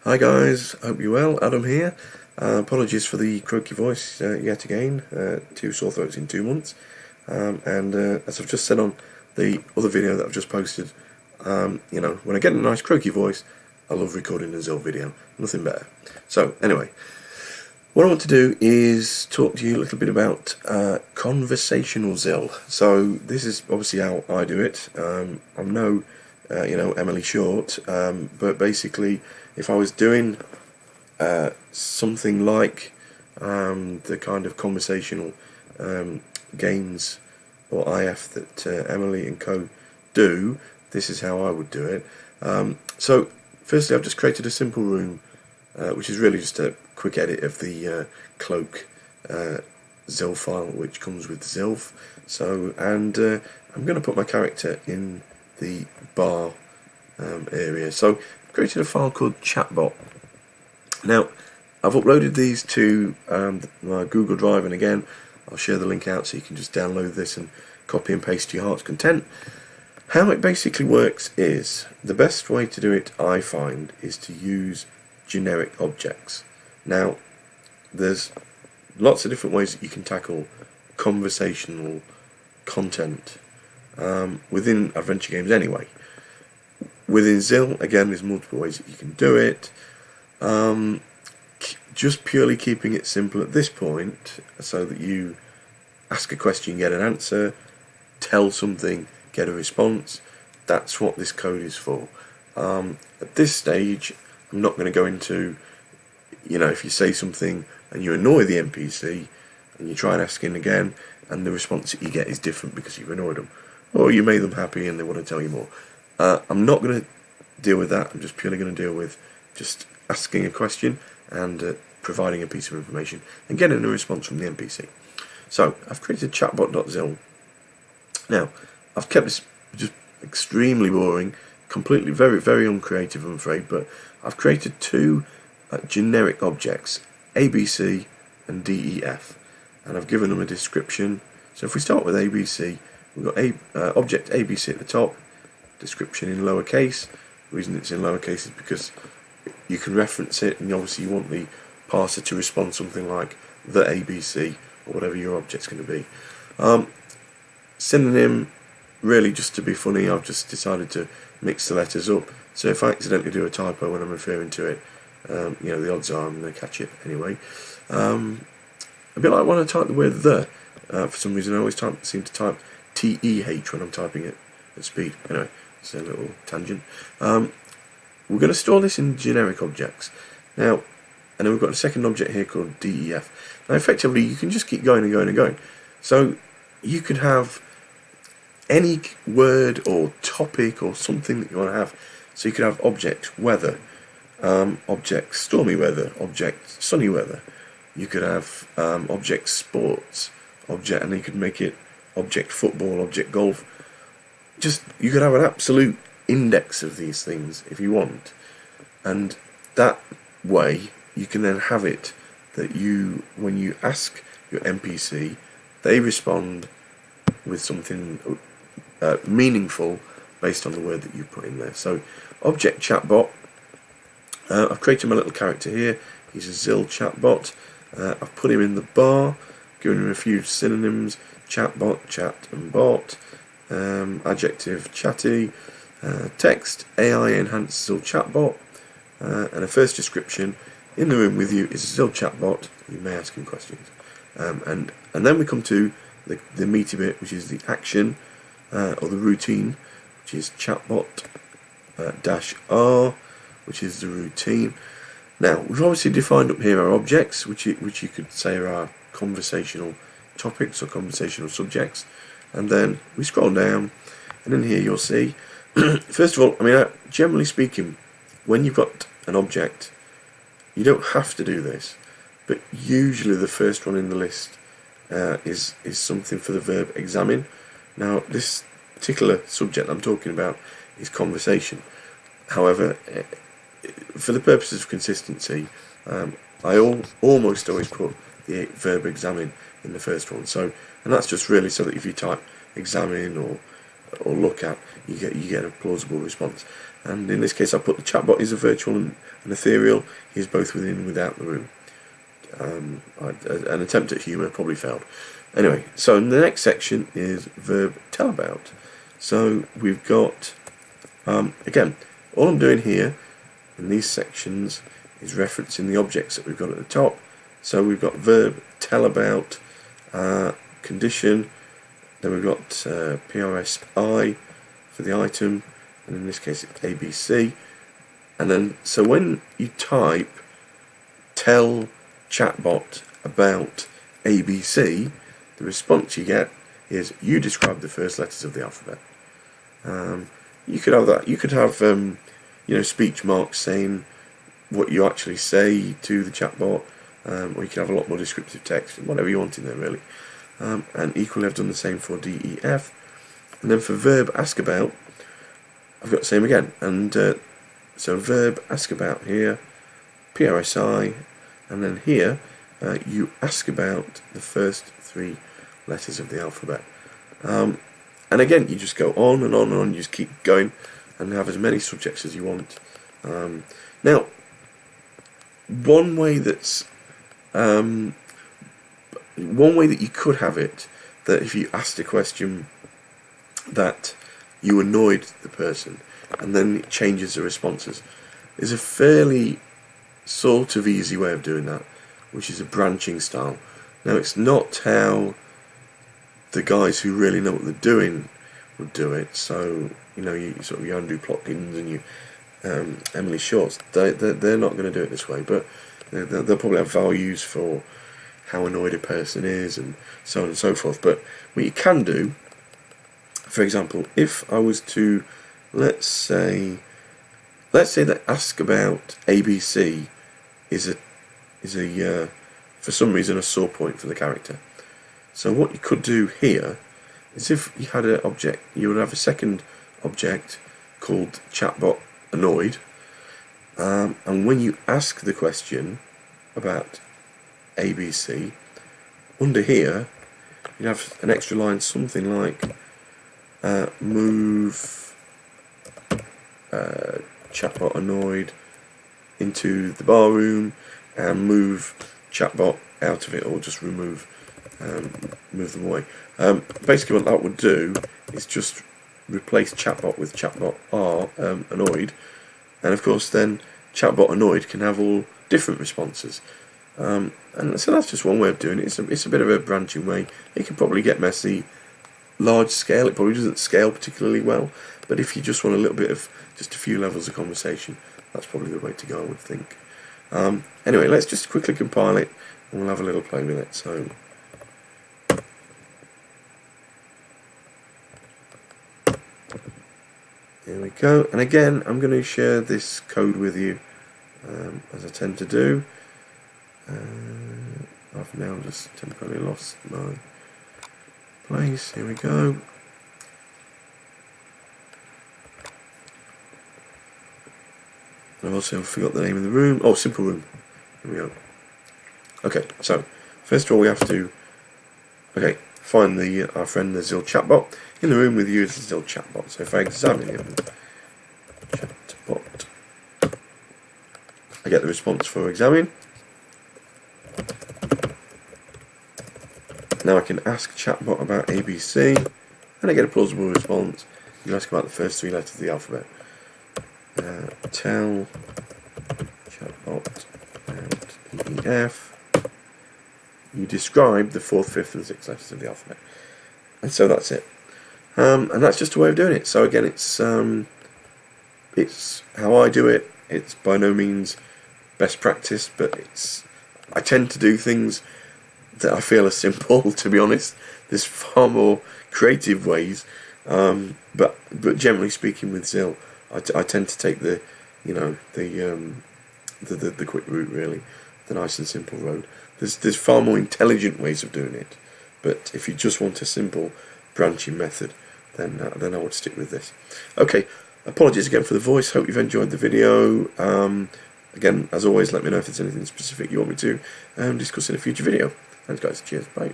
Hi guys, hope you're well. Adam here. Apologies for the croaky voice yet again. 2 sore throats in 2 months. As I've just said on the other video that I've just posted, when I get a nice croaky voice, I love recording a ZIL video. Nothing better. So anyway, what I want to do is talk to you a little bit about conversational ZIL. So this is obviously how I do it. I'm no Emily Short, but basically if I was doing something like the kind of conversational games or IF that Emily and co do, this is how I would do it. So firstly, I've just created a simple room, which is really just a quick edit of the cloak ZIL file, which comes with ZILF. So, I'm going to put my character in the bar area. So I've created a file called Chatbot. Now I've uploaded these to my Google Drive, and again I'll share the link out so you can just download this and copy and paste to your heart's content. How it basically works is, the best way to do it, I find, is to use generic objects. Now there's lots of different ways that you can tackle conversational content within adventure games anyway. Within ZIL, again, there's multiple ways that you can do it. Just purely keeping it simple at this point, so that you ask a question, get an answer, tell something, get a response. That's what this code is for. At this stage, I'm not going to go into, if you say something and you annoy the NPC, and you try and ask in again, and the response that you get is different because you've annoyed them, or you made them happy and they want to tell you more. I'm not going to deal with that. I'm just purely going to deal with just asking a question and providing a piece of information and getting a response from the NPC. So I've created chatbot.zil. Now I've kept this just extremely boring, completely very uncreative, I'm afraid, but I've created two generic objects, ABC and DEF, and I've given them a description. So if we start with ABC, we've got object ABC at the top, description in lowercase. The reason it's in lowercase is because you can reference it, and obviously you want the parser to respond something like the ABC or whatever your object's going to be. Synonym, really just to be funny, I've just decided to mix the letters up. So if I accidentally do a typo when I'm referring to it, the odds are I'm going to catch it anyway. A bit like when I type the word the. For some reason I always seem to type TEH when I'm typing it at speed. Anyway, it's a little tangent. We're going to store this in generic objects. Now, and then we've got a second object here called DEF. Now effectively you can just keep going and going and going. So you could have any word or topic or something that you want to have. So you could have object weather, object stormy weather, object sunny weather. You could have object sports, object, and you could make it object football, object golf. You could have an absolute index of these things if you want, and that way you can then have it that when you ask your NPC, they respond with something meaningful based on the word that you put in there. So object chatbot, I've created my little character here. He's a ZIL chatbot. I've put him in the bar, given him a few synonyms: chatbot, chat and bot, adjective chatty, text AI enhanced ZIL chatbot, and a first description. In the room with you is a ZIL chatbot. You may ask him questions, and then we come to the meaty bit, which is the action or the routine, which is chatbot -R, which is the routine. Now we've obviously defined up here our objects, which you could say are our conversational topics or conversational subjects, and then we scroll down, and in here you'll see. First of all, generally speaking, when you've got an object, you don't have to do this, but usually the first one in the list is something for the verb examine. Now this particular subject I'm talking about is conversation. However, for the purposes of consistency, I almost always put the verb examine in the first one. And that's just really so that if you type examine or or look at, you get a plausible response. And in this case, I put the chatbot is a virtual and ethereal. He's both within and without the room. An attempt at humour probably failed. Anyway, so the next section is verb tell about. So we've got, again, all I'm doing here in these sections is referencing the objects that we've got at the top. So we've got verb tell about, condition, then we've got PRSI for the item, and in this case it's ABC. And then, so when you type tell chatbot about ABC, the response you get is you describe the first letters of the alphabet. You could have that. You could have speech marks saying what you actually say to the chatbot, or you could have a lot more descriptive text, whatever you want in there really. And equally, I've done the same for DEF. And then for verb ask about, I've got the same again. And so verb ask about here, PRSI, and then here you ask about the first 3 letters of the alphabet. And again, you just go on and on and on. You just keep going and have as many subjects as you want. Now, one way that you could have it, that if you asked a question that you annoyed the person and then it changes the responses, is a fairly sort of easy way of doing that, which is a branching style. Now, it's not how the guys who really know what they're doing would do it. So you sort of your Andrew Plotkins and you Emily Shorts, they're not going to do it this way, but they'll probably have values for how annoyed a person is and so on and so forth. But what you can do, for example, if I was to let's say that ask about ABC is a for some reason a sore point for the character. So what you could do here is, if you had an object, you would have a second object called chatbot annoyed, and when you ask the question about ABC, under here you'd have an extra line, something like move chatbot annoyed into the bar room and move chatbot out of it, or just move them away. Basically what that would do is just replace chatbot with chatbot annoyed, and of course then chatbot annoyed can have all different responses. And so that's just one way of doing it. It's a bit of a branching way. It can probably get messy. Large scale, it probably doesn't scale particularly well, but if you just want a little bit of just a few levels of conversation, that's probably the way to go, I would think. Anyway, let's just quickly compile it and we'll have a little play with it. So here we go, and again I'm going to share this code with you, as I tend to do. I've now just temporarily lost my place. Here we go. I've also forgot the name of the room. Oh, simple room. Here we go. Okay, so first of all we have to find our friend the ZIL chatbot. In the room with you is the ZIL chatbot. So if I examine him, chatbot, I get the response for examine. Now I can ask chatbot about ABC, and I get a plausible response. You ask about the first 3 letters of the alphabet. Tell chatbot about EF. You describe the 4th, 5th, and 6th letters of the alphabet, and so that's it. And that's just a way of doing it. So again, it's how I do it. It's by no means best practice, but I tend to do things that I feel are simple, to be honest. There's far more creative ways, but generally speaking, with ZIL, I tend to take the quick route, really, the nice and simple road. There's far more intelligent ways of doing it, but if you just want a simple branching method, then I would stick with this. Okay, apologies again for the voice. Hope you've enjoyed the video. Again, as always, let me know if there's anything specific you want me to discuss in a future video. Thanks guys, cheers, bye.